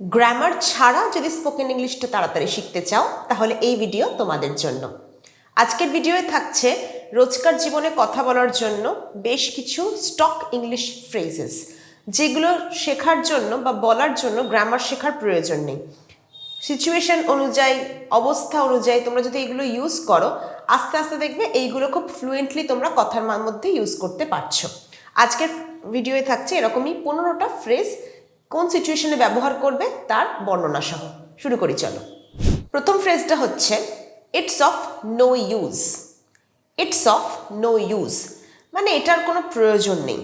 Grammar ছাড়া যদি spoken ইংলিশটা তাড়াতাড়ি শিখতে চাও তাহলে এই ভিডিও তোমাদের জন্য। আজকের ভিডিওয়ে থাকছে রোজকার জীবনে কথা বলার জন্য বেশ কিছু স্টক ইংলিশ ফ্রেজেস, যেগুলো শেখার জন্য বা বলার জন্য গ্রামার শেখার প্রয়োজন নেই। সিচুয়েশন অনুযায়ী, অবস্থা অনুযায়ী তোমরা যদি এগুলো ইউজ করো, আস্তে আস্তে দেখবে এইগুলো খুব ফ্লুয়েন্টলি তোমরা কথার মধ্যে ইউজ করতে পারছো। আজকের ভিডিওয়ে থাকছে এরকমই 15টা ফ্রেজ, কোন সিচুয়েশনে ব্যবহার করবে তার বর্ণনা সহ। শুরু করি চলো। প্রথম ফ্রেজটা হচ্ছে it's of no use. It's of no use মানে এটার কোনো প্রয়োজন নেই,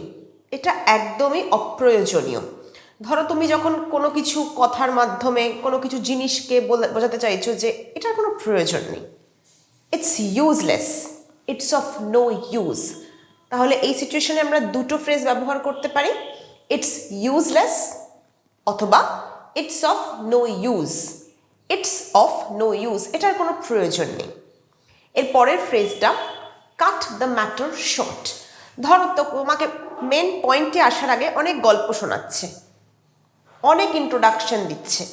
এটা একদমই অপ্রয়োজনীয়। ধরো তুমি যখন কোনো কিছু কথার মাধ্যমে কোনো কিছু জিনিসকে বোঝাতে চাইছো যে এটার কোনো প্রয়োজন নেই, it's useless, it's of no use, তাহলে এই সিচুয়েশনে আমরা দুটো ফ্রেজ ব্যবহার করতে পারি, ইটস ইউজলেস অথবা it's of no use. It's of no use, এটার কোনো প্রয়োজন নেই। এর পরের ফ্রেজটা কাট দ্য ম্যাটার শর্ট। ধরো তো তোমাকে মেন পয়েন্টে আসার আগে অনেক গল্প শোনাচ্ছে, অনেক ইন্ট্রোডাকশন দিচ্ছে,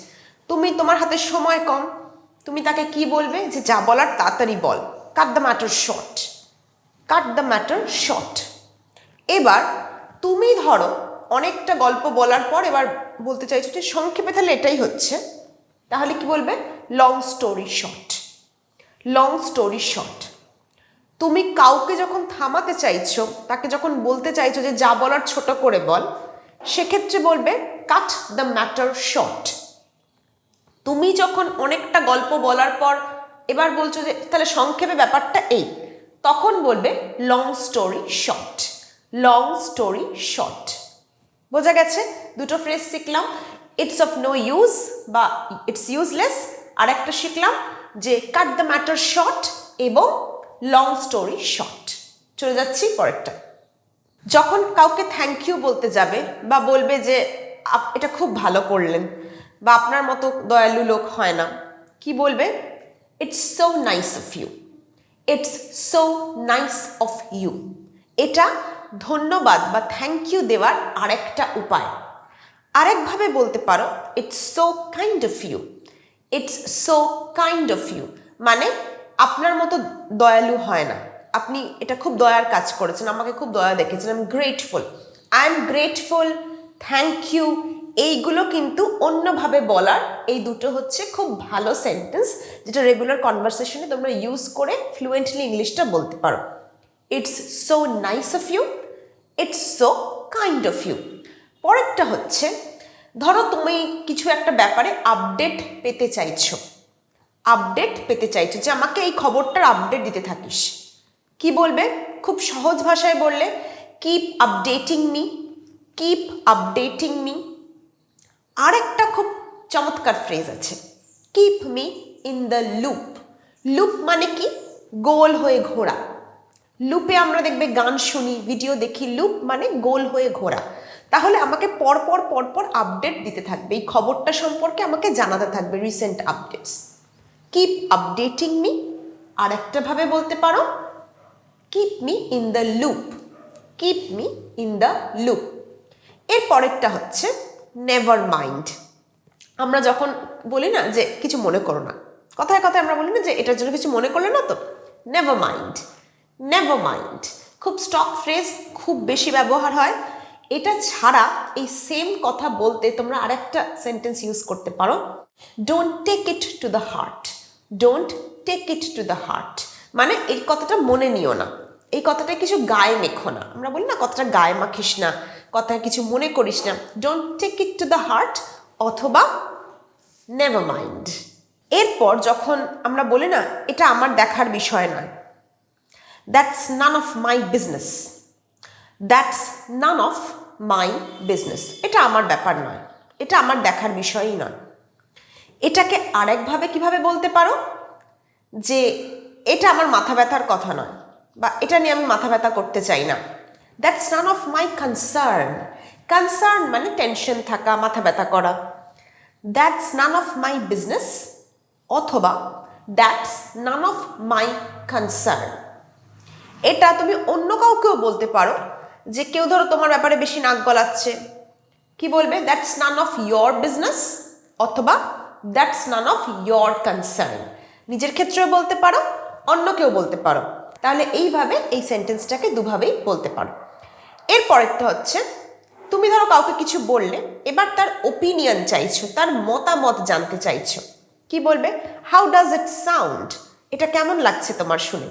তোমার হাতে সময় কম, তুমি তাকে কি বলবে যে যা বলার তাড়াতাড়ি বল, cut the matter short, cut the matter short. এবার তুমি ধরো অনেকটা গল্প বলার পর এবার বলতে চাইছো যে সংক্ষেপে, তাহলে এটাই হচ্ছে, তাহলে কি বলবে long story short. Long story short. তুমি কাউকে যখন থামাতে চাইছো, তাকে যখন বলতে চাইছো যে যা বলার ছোট করে বল, সেক্ষেত্রে বলবে কাট দ্য ম্যাটার শর্ট। তুমি যখন অনেকটা গল্প বলার পর এবার বলছো যে তাহলে সংক্ষেপে ব্যাপারটা এই, তখন বলবে long story short. Long story short. বোঝা গেছে? দুটো ফ্রেজ শিখলাম, ইটস অফ নো ইউজ বা ইটস ইউজলেস, আর একটা শিখলাম যে কাট দ্য ম্যাটার শর্ট এবং লং স্টোরি শর্ট। চলে যাচ্ছি পরেরটা। যখন কাউকে থ্যাংক ইউ বলতে যাবে বা বলবে যে এটা খুব ভালো করলেন বা আপনার মতো দয়ালু লোক হয় না, কি বলবে? It's so nice of you. It's so nice of you. এটা ধন্যবাদ বা থ্যাংক ইউ দেওয়ার আরেকটা উপায়। আরেকভাবে বলতে পারো it's so kind of you. It's so kind of you মানে আপনার মতো দয়ালু হয় না, আপনি এটা খুব দয়ার কাজ করেছেন, আমাকে খুব দয়া দেখেছেন, I am grateful. I am grateful, thank you, এইগুলো কিন্তু অন্যভাবে বলার এই দুটো হচ্ছে খুব ভালো সেন্টেন্স, যেটা রেগুলার কনভারসেশনে তোমরা ইউজ করে ফ্লুয়েন্টলি ইংলিশটা বলতে পারো। It's so nice of you, it's so kind of you. পরেরটা হচ্ছে, ধরো তুমি কিছু একটা ব্যাপারে আপডেট পেতে চাইছো, আপডেট পেতে চাইছো যে আমাকে এই খবরটার আপডেট দিতে থাকিস, কি বলবে? খুব সহজ ভাষায় বললে keep updating me, keep updating me. আরেকটা খুব চমৎকার ফ্রেজ আছে, keep me in the loop. Loop মানে কি? গোল হয়ে ঘোরা। লুপে আমরা দেখবে গান শুনি, ভিডিও দেখি, লুপ মানে গোল হয়ে ঘোরা। তাহলে আমাকে পরপর পরপর আপডেট দিতে থাকবে, এই খবরটা সম্পর্কে আমাকে জানাতে থাকবে, recent updates. Keep updating me. আর একটা ভাবে বলতে পারো keep me in the loop, keep me in the loop. এর পরেরটা হচ্ছে নেভার মাইন্ড। আমরা যখন বলি না যে কিছু মনে করো না, কথায় কথায় আমরা বলি না যে এটার জন্য কিছু মনে করলে না তো, নেভার মাইন্ড। নেভার মাইন্ড খুব স্টক ফ্রেজ, খুব বেশি ব্যবহার হয়। এটা ছাড়া এই সেম কথা বলতে তোমরা আরেকটা সেন্টেন্স ইউজ করতে পারো, don't take it to the heart. Don't take it to the heart মানে এই কথাটা মনে নিও না, এই কথাটা কিছু গায়ে মেখো না। আমরা বলি না কথাটা গায়ে মাখিস না, কথা কিছু মনে করিস না, don't take it to the heart অথবা নেভার মাইন্ড। এরপর যখন আমরা বলি না এটা আমার দেখার বিষয় নয়, that's none of my business. That's none of my business, এটা আমার ব্যাপার নয়, এটা আমার দেখার বিষয়ই নয়। এটাকে আরেকভাবে কিভাবে বলতে পারো যে এটা আমার মাথা ব্যথার কথা নয়, বা এটা নিয়ে আমি মাথা ব্যথা করতে চাই না, that's none of my concern. Concern মানে টেনশন থাকা, মাথা ব্যথা করা। That's none of my business অথবা that's none of my concern. এটা তুমি অন্য কাউকেও বলতে পারো, যে কেউ ধরো তোমার ব্যাপারে বেশি নাক গলাচ্ছে, কি বলবে? That's none of your business অথবা that's none of your concern. নিজের ক্ষেত্রেও বলতে পারো, অন্য কেউ বলতে পারো। তাহলে এইভাবে এই সেন্টেন্সটাকে দুভাবেই বলতে পারো। এরপরেরটা হচ্ছে, তুমি ধরো কাউকে কিছু বললে, এবার তার ওপিনিয়ন চাইছো, তার মতামত জানতে চাইছো। কি বলবে? How does it sound? এটা কেমন লাগছে তোমার শুনে?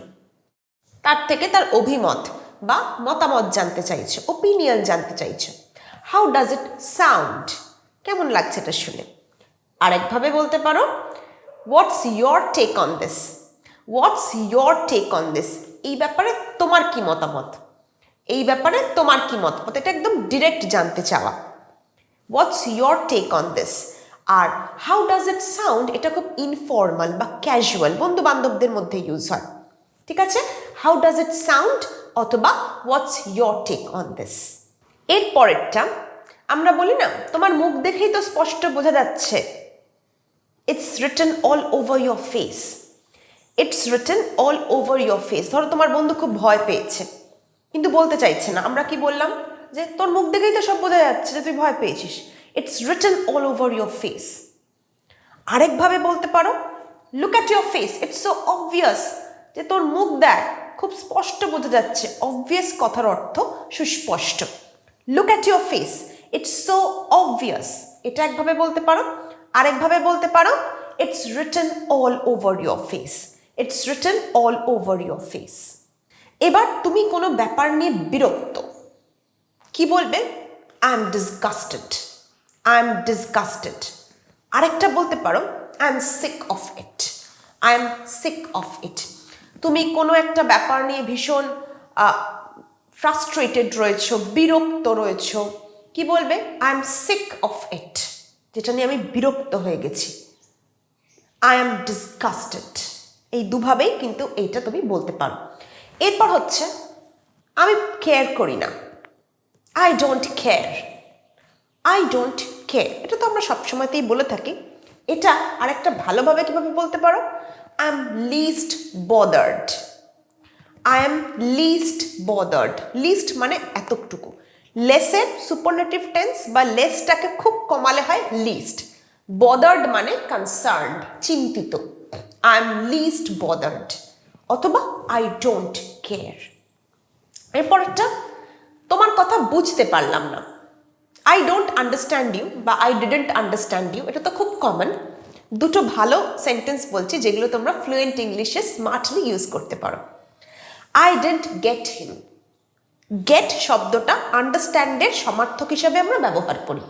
তার থেকে তার অভিমত বা মতামত জানতে চাইছো, ওপিনিয়ন জানতে চাইছো। How does it sound? কেমন লাগছে এটা শুনে? আরেকভাবে বলতে পারো, what's your take on this? What's your take on this? এই ব্যাপারে তোমার কি মতামত? এই ব্যাপারে তোমার কি মতামত? এটা একদম ডিরেক্ট জানতে চাওয়া। What's your take on this? আর হাউ ডাজ ইট সাউন্ড, এটা খুব ইনফর্মাল বা ক্যাজুয়াল, বন্ধু বান্ধবদের মধ্যে ইউজ হয়। ঠিক আছে? হাউ ডাজ ইট সাউন্ড অথবা what's your take on this. এর পরেরটা আমরা বলি না, তোমার মুখ দেখেই তো স্পষ্ট বোঝা যাচ্ছে। It's written all over your face. It's written all over your face. ধরো তোমার বন্ধু খুব ভয় পেয়েছে কিন্তু বলতে চাইছে না, আমরা কি বললাম? যে তোর মুখ দেখেই তো সব বোঝা যাচ্ছে যে তুই ভয় পেয়েছিস। It's written all over your face. আরেকভাবে বলতে পারো, look at your face, it's so obvious. যে তোর মুখ দেখ, খুব স্পষ্ট বোঝা যাচ্ছে। অবভিয়াস কথার অর্থ সুস্পষ্ট। Look at your face, it's so obvious. এটা একভাবে বলতে পারো। আরেকভাবে বলতে পারো, it's written all over your face. It's written all over your face. এবার তুমি কোনো ব্যাপার নিয়ে বিরক্ত, কি বলবে? I am disgusted. I am disgusted. আরেকটা বলতে পারো, I am sick of it. I am sick of it. তুমি কোনো একটা ব্যাপার নিয়ে ভীষণ ফ্রাস্ট্রেটেড রয়েছো, বিরক্ত রয়েছো, কি বলবে? I am sick of it, যেটা নিয়ে আমি বিরক্ত হয়ে গেছি। I am disgusted. এই দুভাবেই কিন্তু এইটা তুমি বলতে পারো। এরপর হচ্ছে, আমি কেয়ার করি না। I don't care. I don't care. এটা তো আমরা সবসময়তেই বলে থাকি। এটা আরেকটা ভালোভাবে কিভাবে বলতে পারো? I am least bothered. I am least bothered. Least মানে এতটুকু। লেসের সুপারলেটিভ টেন্স বা লেসটাকে খুব কমালে হয় লিস্ট। বদার্ড মানে কনসার্নড, চিন্তিত। আই এম লিস্ট বদার্ড অথবা আই ডোন্ট কেয়ার। এরপরটা, তোমার কথা বুঝতে পারলাম না। আই ডোন্ট আন্ডারস্ট্যান্ড ইউ বা আই ডিডন্ট আন্ডারস্ট্যান্ড ইউ। এটা তো খুব কমন। দুটো ভালো সেন্টেন্স বলছি যেগুলো তোমরা ফ্লুয়েন্ট ইংলিশে স্মার্টলি ইউজ করতে পারো। I didn't get him. Get শব্দটা আন্ডারস্ট্যান্ডের সমার্থক হিসাবে আমরা ব্যবহার করি।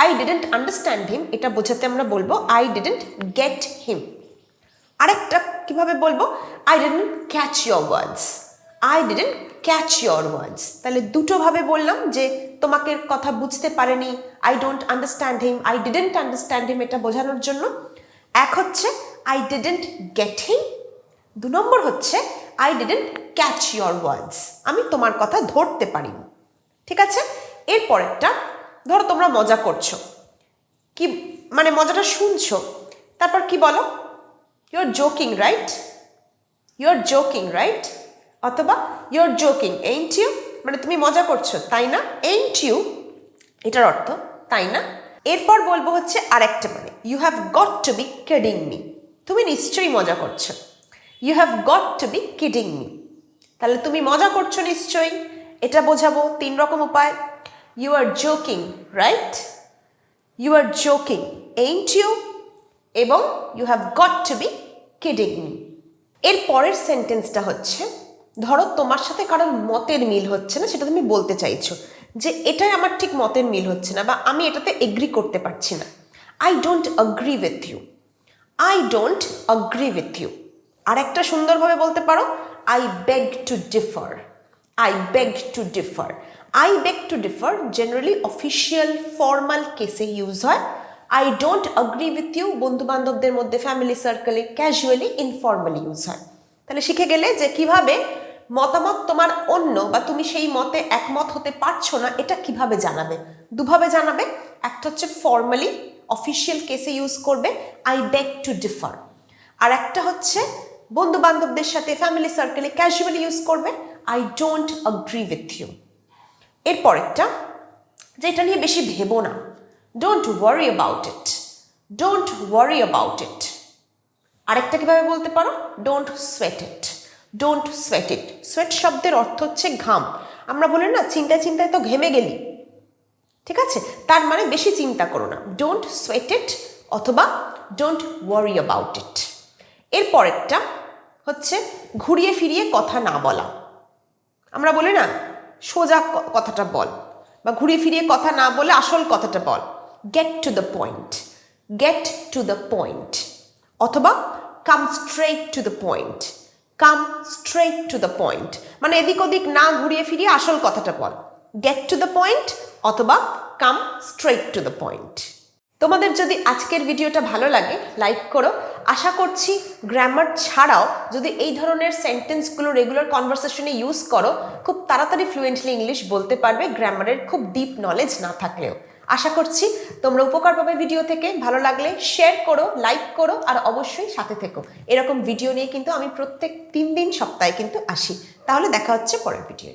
আই ডিডন্ট আন্ডারস্ট্যান্ড হিম, এটা বোঝাতে আমরা বলবো আই ডিডন্ট গেট হিম। আরেকটা কিভাবে বলবো? I didn't catch your words. I didn't catch your ওয়ার্ডস। তাহলে দুটোভাবে বললাম যে তোমাকে কথা বুঝতে পারেনি, I don't understand him, I didn't understand হিম, এটা বোঝানোর জন্য। এক হচ্ছে আই ডিডন্ট গেট হিম, 2 নম্বর হচ্ছে আই ডিডন্ট ক্যাচ ইয়োর ওয়ার্ডস, আমি তোমার কথা ধরতে পারিনি। ঠিক আছে? এরপরেরটা, ধরো তোমরা মজা করছো, কি মানে মজাটা শুনছো, তারপর কি বলো? You are joking right. You are joking right অথবা you are joking ain't you, মানে তুমি মজা করছো তাই না। এইন্ট ইউ এটার অর্থ তাই না। এরপর বলবো হচ্ছে আরেকটা, মানে you have got to be kidding me, তুমি নিশ্চয়ই মজা করছো। You have got to be kidding me, তাহলে তুমি মজা করছো নিশ্চয়ই, এটা বোঝাবো 3 রকম উপায়। You are joking right, you are joking ain't you, এবং you have got to be kidding me. এর পরের সেন্টেন্সটা হচ্ছে, ধরো তোমার সাথে কারোর মতের মিল হচ্ছে না, সেটা তুমি বলতে চাইছো যে এটাই আমার ঠিক মতের মিল হচ্ছে না বা আমি এটাতে এগ্রি করতে পারছি না। I don't agree with you. I don't agree with you. আর একটা সুন্দরভাবে বলতে পারো, I beg to differ. I beg to differ. I beg to differ generally official formal কেসে ইউজ হয়। I don't agree with you বন্ধু বান্ধবদের মধ্যে, ফ্যামিলি সার্কেলে ক্যাজুয়ালি ইনফর্মালি ইউজ হয়। তাহলে শিখে গেলে যে কিভাবে মতামত তোমার অন্য বা তুমি সেই মতে একমত হতে পারছো না, এটা কিভাবে জানাবে। দুভাবে জানাবে। একটা হচ্ছে ফর্মালি অফিসিয়াল কেসে ইউজ করবে আই বেগ টু ডিফার, আর একটা হচ্ছে বন্ধু বান্ধবদের সাথে ফ্যামিলি সার্কেলে ক্যাজুয়ালি ইউজ করবে I don't agree with you. এরপরেরটা, যে এটা নিয়ে বেশি ভেবো না, don't worry about it. Don't worry about it. আরেকটা কিভাবে বলতে পারো, don't sweat it. Don't sweat it, sweat শব্দের অর্থ হচ্ছে ঘাম। আমরা বলি না চিন্তায় চিন্তায় তো ঘেমে গেলি, ঠিক আছে, তার মানে বেশি চিন্তা করো না, ডোন্ট সোয়েট ইট অথবা ডোন্ট ওয়ারি অ্যাবাউট ইট। এর পরেরটা হচ্ছে ঘুরিয়ে ফিরিয়ে কথা না বলা। আমরা বলি না সোজা কথাটা বল, বা ঘুরিয়ে ফিরিয়ে কথা না বলে আসল কথাটা বল, get to the point. Get to the point অথবা come straight to the point. Come straight to the point মানে এদিক ওদিক না ঘুরিয়ে ফিরিয়ে আসল কথাটা বল, গেট টু দ্য পয়েন্ট অথবা come straight to the point. তোমাদের যদি আজকের ভিডিওটা ভালো লাগে লাইক করো। আশা করছি গ্রামার ছাড়াও যদি এই ধরনের সেন্টেন্সগুলো রেগুলার কনভারসেশনে ইউজ করো, খুব তাড়াতাড়ি ফ্লুয়েন্টলি ইংলিশ বলতে পারবে, গ্রামারের খুব ডিপ নলেজ না থাকলেও। আশা করছি তোমরা উপকার পাবে ভিডিও থেকে। ভালো লাগলে শেয়ার করো, লাইক করো, আর অবশ্যই সাথে থেকো। এরকম ভিডিও নিয়ে কিন্তু আমি প্রত্যেক 3 দিন সপ্তাহে কিন্তু আসি। তাহলে দেখা হচ্ছে পরের ভিডিও।